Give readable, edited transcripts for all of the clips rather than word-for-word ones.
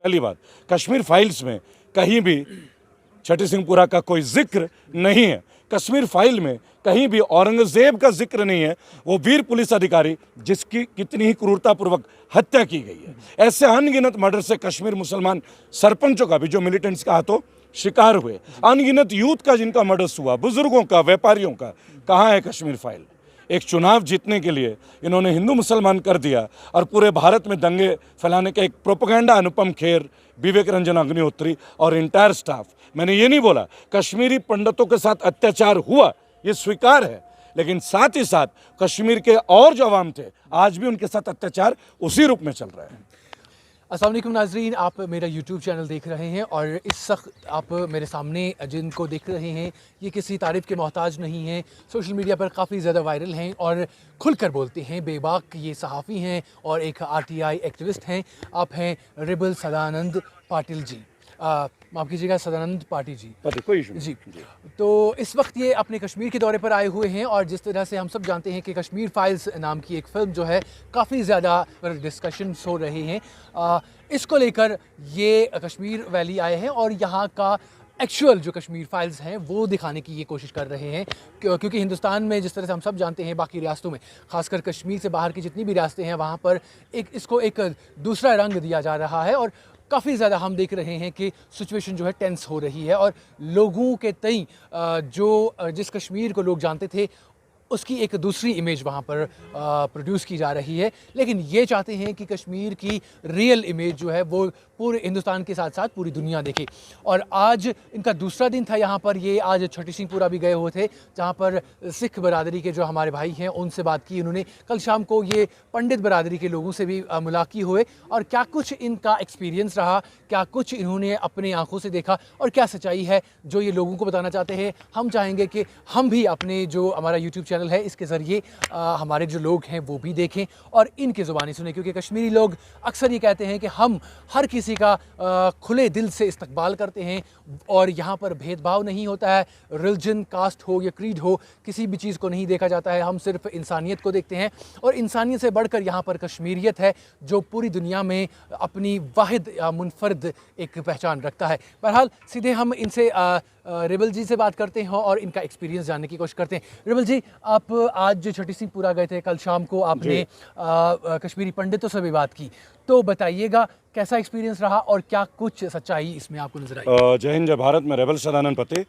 पहली बात, कश्मीर फाइल्स में कहीं भी छठी सिंहपुरा का कोई जिक्र नहीं है। कश्मीर फाइल में कहीं भी औरंगजेब का जिक्र नहीं है, वो वीर पुलिस अधिकारी जिसकी कितनी ही क्रूरतापूर्वक हत्या की गई है। ऐसे अनगिनत मर्डर से कश्मीर मुसलमान सरपंचों का भी, जो मिलिटेंट्स का हाथों शिकार हुए, अनगिनत यूथ का जिनका मर्डर्स हुआ, बुजुर्गों का, व्यापारियों का, कहाँ है कश्मीर फाइल? एक चुनाव जीतने के लिए इन्होंने हिंदू मुसलमान कर दिया और पूरे भारत में दंगे फैलाने का एक प्रोपेगेंडा अनुपम खेर, विवेक रंजन अग्निहोत्री और इंटायर स्टाफ। मैंने ये नहीं बोला कश्मीरी पंडितों के साथ अत्याचार हुआ, ये स्वीकार है, लेकिन साथ ही साथ कश्मीर के और जो अवाम थे आज भी उनके साथ अत्याचार उसी रूप में चल रहा है। अस्सलाम वालेकुम नाजरीन, आप मेरा यूट्यूब चैनल देख रहे हैं और इस वक्त आप मेरे सामने जिनको देख रहे हैं ये किसी तारीफ़ के मोहताज नहीं हैं, सोशल मीडिया पर काफ़ी ज़्यादा वायरल हैं और खुलकर बोलते हैं, बेबाक ये सहाफ़ी हैं और एक आरटीआई एक्टिविस्ट हैं। आप हैं रेबल सदानंद पाटिल जी, माफ़ कीजिएगा सदानंद पाटिल जी। कोई इशू जी, तो इस वक्त ये अपने कश्मीर के दौरे पर आए हुए हैं और जिस तरह से हम सब जानते हैं कि कश्मीर फाइल्स नाम की एक फ़िल्म जो है काफ़ी ज़्यादा डिस्कशंस हो रहे हैं, इसको लेकर ये कश्मीर वैली आए हैं और यहाँ का एक्चुअल जो कश्मीर फाइल्स हैं वो दिखाने की ये कोशिश कर रहे हैं, क्योंकि हिंदुस्तान में जिस तरह से हम सब जानते हैं बाकी रियासतों में, खासकर कश्मीर से बाहर की जितनी भी रियासतें हैं वहाँ पर इसको एक दूसरा रंग दिया जा रहा है और काफ़ी ज़्यादा हम देख रहे हैं कि सिचुएशन जो है टेंस हो रही है और लोगों के तई जो जिस कश्मीर को लोग जानते थे उसकी एक दूसरी इमेज वहाँ पर प्रोड्यूस की जा रही है। लेकिन ये चाहते हैं कि कश्मीर की रियल इमेज जो है वो पूरे हिंदुस्तान के साथ साथ पूरी दुनिया देखे। और आज इनका दूसरा दिन था यहाँ पर, ये आज छठी सिंहपुरा भी गए हुए थे जहाँ पर सिख बरादरी के जो हमारे भाई हैं उनसे बात की उन्होंने। कल शाम को ये पंडित बरादरी के लोगों से भी मुलाकात हुए और क्या कुछ इनका एक्सपीरियंस रहा, क्या कुछ इन्होंने अपने आँखों से देखा और क्या सच्चाई है जो ये लोगों को बताना चाहते हैं। हम चाहेंगे कि हम भी अपने जो हमारा यूट्यूब चैनल है इसके ज़रिए हमारे जो लोग हैं वो भी देखें और इनकी ज़ुबानी सुने, क्योंकि कश्मीरी लोग अक्सर ये कहते हैं कि हम हर किसी का खुले दिल से इस्तकबाल करते हैं और यहाँ पर भेदभाव नहीं होता है, रिलीजन, कास्ट हो या क्रीड हो, किसी भी चीज़ को नहीं देखा जाता है, हम सिर्फ इंसानियत को देखते हैं और इंसानियत से बढ़कर यहाँ पर कश्मीरियत है जो पूरी दुनिया में अपनी वाहिद मुनफरद एक पहचान रखता है। बहरहाल सीधे हम इनसे रेबल जी से बात करते हैं और इनका एक्सपीरियंस जानने की कोशिश करते हैं। रेबल जी, आप आज छठी सिंहपुरा गए थे, कल शाम को आपने कश्मीरी पंडितों से भी बात की, तो बताइएगा कैसा एक्सपीरियंस रहा और क्या कुछ सच्चाई इसमें आपको नजर आई? जय हिंद, जय भारत। मैं रेबल सदानंद पति।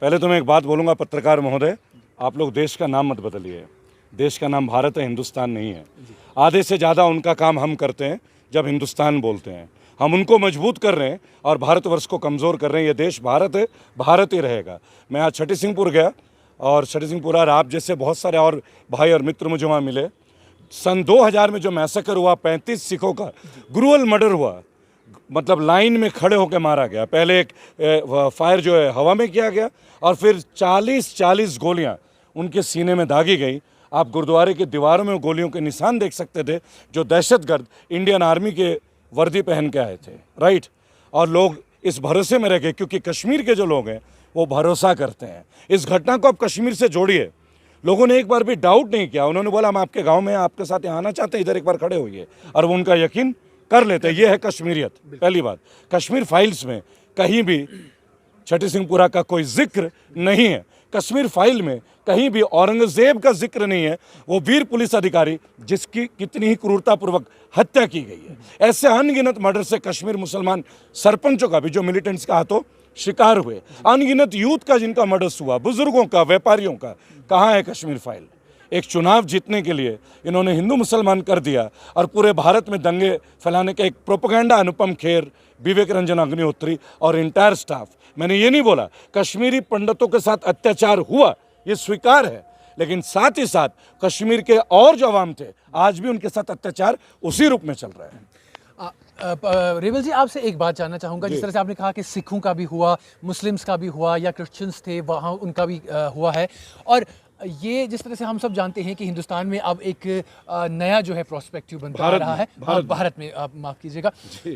पहले तो मैं एक बात बोलूँगा, पत्रकार महोदय, आप लोग देश का नाम मत बदलिए। देश का नाम भारत है, हिंदुस्तान नहीं है। आधे से ज़्यादा उनका काम हम करते हैं जब हिंदुस्तान बोलते हैं। हम उनको मजबूत कर रहे हैं और भारतवर्ष को कमज़ोर कर रहे हैं। ये देश भारत है, भारत ही रहेगा। मैं आज छठी सिंहपुर गया और छठी सिंहपुरा और आप जैसे बहुत सारे और भाई और मित्र मुझे वहाँ मिले। सन 2000 में जो मैसेकर हुआ, 35 सिखों का ग्रुअल मर्डर हुआ, मतलब लाइन में खड़े होकर मारा गया। पहले एक फायर जो है हवा में किया गया और फिर 40 गोलियाँ उनके सीने में दागी गई। आप गुरुद्वारे की दीवारों में गोलियों के निशान देख सकते थे, जो दहशतगर्द इंडियन आर्मी के वर्दी पहन के आए थे, राइट। और लोग इस भरोसे में रह गए, क्योंकि कश्मीर के जो लोग हैं वो भरोसा करते हैं। इस घटना को आप कश्मीर से जोड़िए। लोगों ने एक बार भी डाउट नहीं किया, उन्होंने बोला हम आपके गांव में आपके साथ यहाँ आना चाहते हैं, इधर एक बार खड़े होइए, और वो उनका यकीन कर लेते हैं। ये है कश्मीरियत। पहली बात, कश्मीर फाइल्स में कहीं भी छठी सिंहपुरा का कोई जिक्र नहीं है। कश्मीर फाइल में कहीं भी औरंगजेब का जिक्र नहीं है, वो वीर पुलिस अधिकारी जिसकी कितनी ही क्रूरतापूर्वक हत्या की गई है। ऐसे अनगिनत मर्डर से कश्मीर मुसलमान सरपंचों का भी, जो मिलिटेंट्स का हाथों शिकार हुए, अनगिनत यूथ का जिनका मर्डर्स हुआ, बुजुर्गों का, व्यापारियों का, कहाँ है कश्मीर फाइल? एक चुनाव जीतने के लिए इन्होंने हिंदू मुसलमान कर दिया और पूरे भारत में दंगे फैलाने का एक प्रोपेगेंडा अनुपम खेर, विवेक रंजन अग्निहोत्री और इंटायर स्टाफ। मैंने ये नहीं बोला कश्मीरी पंडितों के साथ अत्याचार हुआ, ये स्वीकार है, लेकिन साथ ही साथ कश्मीर के और जो अवाम थे आज भी उनके साथ अत्याचार उसी रूप में चल रहा है। रेबल जी, आपसे एक बात जानना चाहूँगा, जिस तरह से आपने कहा कि सिखों का भी हुआ, मुस्लिम्स का भी हुआ या क्रिश्चियंस थे वहाँ उनका भी हुआ है, और ये जिस तरह से हम सब जानते हैं कि हिंदुस्तान में अब एक नया जो है प्रोस्पेक्टिव बनता आ भारत रहा में, है, भारत में, आप माफ़ कीजिएगा,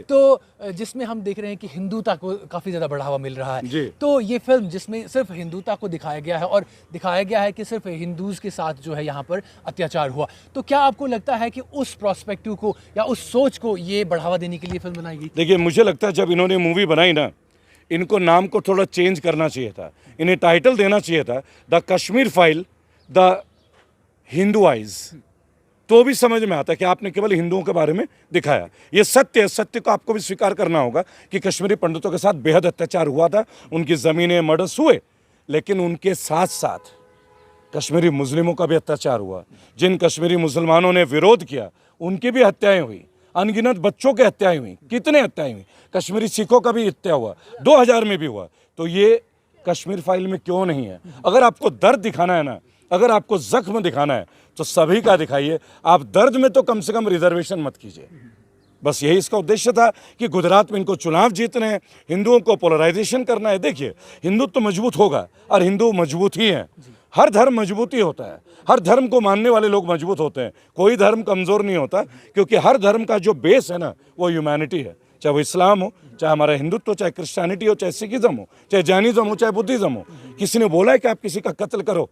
तो जिसमें हम देख रहे हैं कि हिंदुता को काफ़ी ज़्यादा बढ़ावा मिल रहा जी। है। तो ये फिल्म जिसमें सिर्फ हिंदुता को दिखाया गया है और दिखाया गया है कि सिर्फ हिंदूज के साथ जो है यहाँ पर अत्याचार हुआ, तो क्या आपको लगता है कि उस प्रोस्पेक्टिव को या उस सोच को ये बढ़ावा देने के लिए फिल्म बनाई गई? देखिए, मुझे लगता है जब इन्होंने मूवी बनाई ना, इनको नाम को थोड़ा चेंज करना चाहिए था। इन्हें टाइटल देना चाहिए था the Kashmir file, the Hindu eyes. तो भी समझ में आता है कि आपने केवल हिंदुओं के बारे में दिखाया। ये सत्य है, सत्य को आपको भी स्वीकार करना होगा कि कश्मीरी पंडितों के साथ बेहद अत्याचार हुआ था, उनकी ज़मीनें मर्डर्स हुए, लेकिन उनके साथ साथ कश्मीरी मुस्लिमों का भी अत्याचार हुआ। जिन कश्मीरी मुसलमानों ने विरोध किया उनकी भी हत्याएं हुई, अनगिनत बच्चों की हत्याएं हुई, कितने हत्याएं हुई, कश्मीरी सिखों का भी हत्या हुआ, 2000 में भी हुआ। तो ये कश्मीर फाइल में क्यों नहीं है? अगर आपको दर्द दिखाना है ना, अगर आपको जख्म दिखाना है तो सभी का दिखाइए। आप दर्द में तो कम से कम रिजर्वेशन मत कीजिए। बस यही इसका उद्देश्य था कि गुजरात में इनको चुनाव जीतने हैं, हिंदुओं को पोलराइजेशन करना है। देखिए, हिंदुत्व तो मजबूत होगा और हिंदू मजबूत ही हैं। हर धर्म मजबूत ही होता है, हर धर्म को मानने वाले लोग मजबूत होते हैं, कोई धर्म कमज़ोर नहीं होता, क्योंकि हर धर्म का जो बेस है ना वो ह्यूमैनिटी है। चाहे वो इस्लाम हो, चाहे हमारा हिंदुत्व हो, चाहे क्रिश्चियनिटी हो, चाहे सिखिज्म हो, चाहे जैनिज्म हो, चाहे बुद्धिज्म हो। किसी ने बोला है कि आप किसी का कत्ल करो?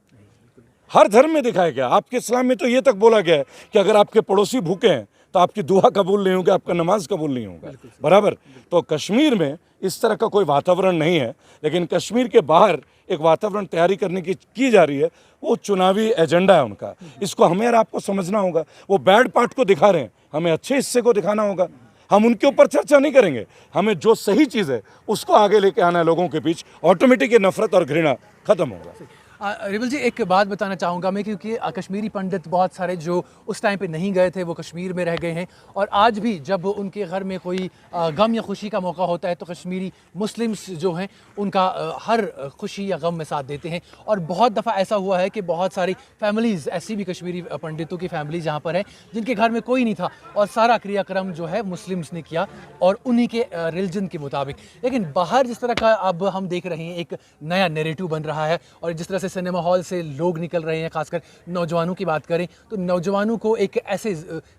हर धर्म में दिखाया गया। आपके इस्लाम में तो ये तक बोला गया है कि अगर आपके पड़ोसी भूखे हैं तो आपकी दुआ कबूल नहीं होगी, आपका नमाज कबूल नहीं होगा, बराबर। तो कश्मीर में इस तरह का कोई वातावरण नहीं है, लेकिन कश्मीर के बाहर एक वातावरण तैयारी करने की जा रही है। वो चुनावी एजेंडा है उनका, इसको हमें और आपको समझना होगा। वो बैड पार्ट को दिखा रहे हैं, हमें अच्छे हिस्से को दिखाना होगा। हम उनके ऊपर चर्चा नहीं करेंगे, हमें जो सही चीज़ है उसको आगे लेके आना है लोगों के बीच। ऑटोमेटिक ये नफरत और घृणा खत्म होगा। रिबल जी, एक बात बताना चाहूँगा मैं, क्योंकि कश्मीरी पंडित बहुत सारे जो उस टाइम पे नहीं गए थे वो कश्मीर में रह गए हैं, और आज भी जब उनके घर में कोई गम या खुशी का मौका होता है तो कश्मीरी मुस्लिम्स जो हैं उनका हर खुशी या गम में साथ देते हैं। और बहुत दफ़ा ऐसा हुआ है कि बहुत सारी फैमिलीज़ ऐसी भी कश्मीरी पंडितों की फैमिलीज़ यहाँ पर हैं जिनके घर में कोई नहीं था और सारा क्रियाक्रम जो है मुस्लिम्स ने किया और उन्हीं के रिलीजन के मुताबिक। लेकिन बाहर जिस तरह का अब हम देख रहे हैं एक नया नैरेटिव बन रहा है, और जिस तरह से सिनेमा हॉल से लोग निकल रहे हैं, खासकर नौजवानों की बात करें तो नौजवानों को एक ऐसे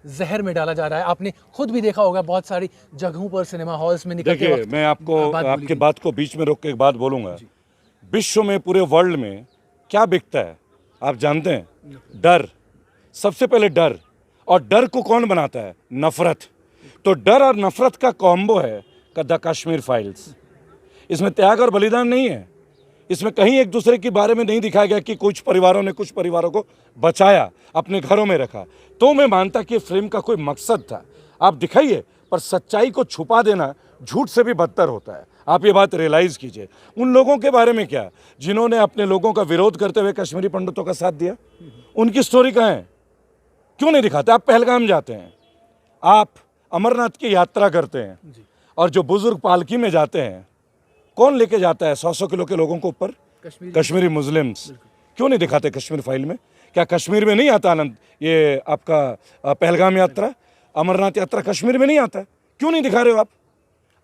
जहर में डाला जा रहा है। आपने खुद भी देखा होगा बहुत सारी जगहों पर सिनेमा हॉल्स में निकलते देखिए, वक्त। मैं आपको आपके बात को बीच में रोक के एक बात बोलूँगा। विश्व में, पूरे वर्ल्ड में क्या बिकता है आप जानते हैं? डर। सबसे पहले डर। और डर को कौन बनाता है? नफरत। तो डर और नफरत का कॉम्बो है द कश्मीर फाइल्स। इसमें त्याग और बलिदान नहीं है, इसमें कहीं एक दूसरे के बारे में नहीं दिखाया गया कि कुछ परिवारों ने कुछ परिवारों को बचाया, अपने घरों में रखा। तो मैं मानता कि फिल्म का कोई मकसद था। आप दिखाइए, पर सच्चाई को छुपा देना झूठ से भी बदतर होता है। आप ये बात रियलाइज़ कीजिए। उन लोगों के बारे में क्या जिन्होंने अपने लोगों का विरोध करते हुए कश्मीरी पंडितों का साथ दिया? उनकी स्टोरी कहाँ है? क्यों नहीं दिखाते? आप पहलगाम जाते हैं, आप अमरनाथ की यात्रा करते हैं, और जो बुजुर्ग पालकी में जाते हैं, कौन लेके जाता है 100-100 किलो के लोगों को ऊपर? कश्मीरी मुस्लिम्स। क्यों नहीं दिखाते कश्मीर फाइल में? क्या कश्मीर में नहीं आता आनंद? ये आपका पहलगाम यात्रा, अमरनाथ यात्रा कश्मीर में नहीं आता है? क्यों नहीं दिखा रहे हो आप?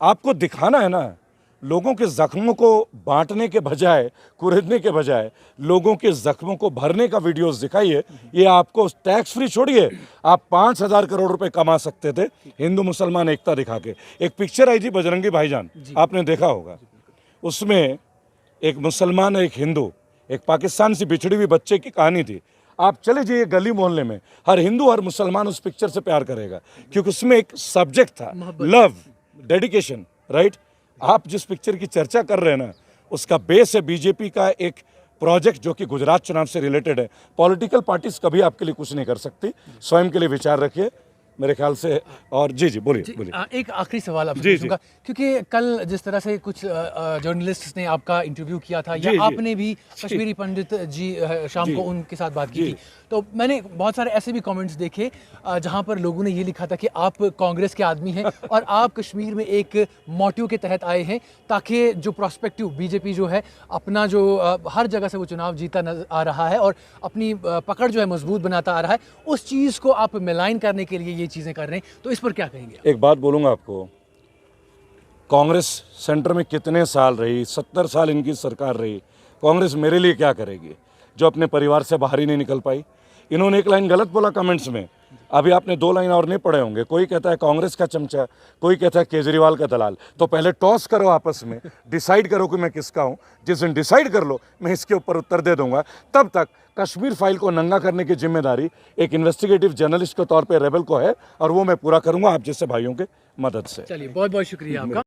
आपको दिखाना है ना, लोगों के जख्मों को बांटने के बजाय, कुरेदने के बजाय लोगों के जख्मों को भरने का वीडियोस दिखाइए। ये आपको टैक्स फ्री छोड़िए, आप 5,000 करोड़ रुपए कमा सकते थे हिंदू मुसलमान एकता दिखा के। एक पिक्चर आई थी बजरंगी भाईजान, आपने देखा होगा। उसमें एक मुसलमान, एक हिंदू, एक पाकिस्तान से बिछड़ी हुई बच्चे की कहानी थी। आप चले जाइए गली मोहल्ले में, हर हिंदू हर मुसलमान उस पिक्चर से प्यार करेगा, क्योंकि उसमें एक सब्जेक्ट था, लव, डेडिकेशन, राइट। आप जिस पिक्चर की चर्चा कर रहे हैं ना, उसका बेस है बीजेपी का एक प्रोजेक्ट जो कि गुजरात चुनाव से रिलेटेड है। पॉलिटिकल पार्टीज कभी आपके लिए कुछ नहीं कर सकती, स्वयं के लिए विचार रखिए मेरे ख्याल से। और जी बोलिए बोलिए। एक आखिरी सवाल आपसे पूछूंगा, क्योंकि कल जिस तरह से कुछ जर्नलिस्ट ने आपका इंटरव्यू किया था, या आपने भी कश्मीरी पंडित जी शाम को उनके साथ बात की थी, तो मैंने बहुत सारे ऐसे भी कमेंट्स देखे जहां पर लोगों ने ये लिखा था कि आप कांग्रेस के आदमी हैं और आप कश्मीर में एक मोटिव के तहत आए हैं ताकि जो प्रोस्पेक्टिव बीजेपी जो है अपना जो हर जगह से वो चुनाव जीता नजर आ रहा है और अपनी पकड़ जो है मजबूत बनाता आ रहा है, उस चीज़ को आप मिलाइन करने के लिए ये चीज़ें कर रहे हैं। तो इस पर क्या कहेंगे? एक बात बोलूँगा आपको, कांग्रेस सेंटर में कितने साल रही, 70 साल इनकी सरकार रही, कांग्रेस मेरे लिए क्या करेगी? जो अपने परिवार से बाहर ही नहीं निकल पाई। इन्होंने एक लाइन गलत बोला कमेंट्स में, अभी आपने 2 लाइन और नहीं पढ़े होंगे। कोई कहता है कांग्रेस का चमचा, कोई कहता है केजरीवाल का दलाल। तो पहले टॉस करो आपस में, डिसाइड करो कि मैं किसका हूँ। जिस दिन डिसाइड कर लो मैं इसके ऊपर उत्तर दे दूंगा। तब तक कश्मीर फाइल को नंगा करने की जिम्मेदारी एक इन्वेस्टिगेटिव जर्नलिस्ट के तौर पे रेबल को है, और वो मैं पूरा करूंगा आप जैसे भाइयों के मदद से। चलिए, बहुत बहुत शुक्रिया आपका।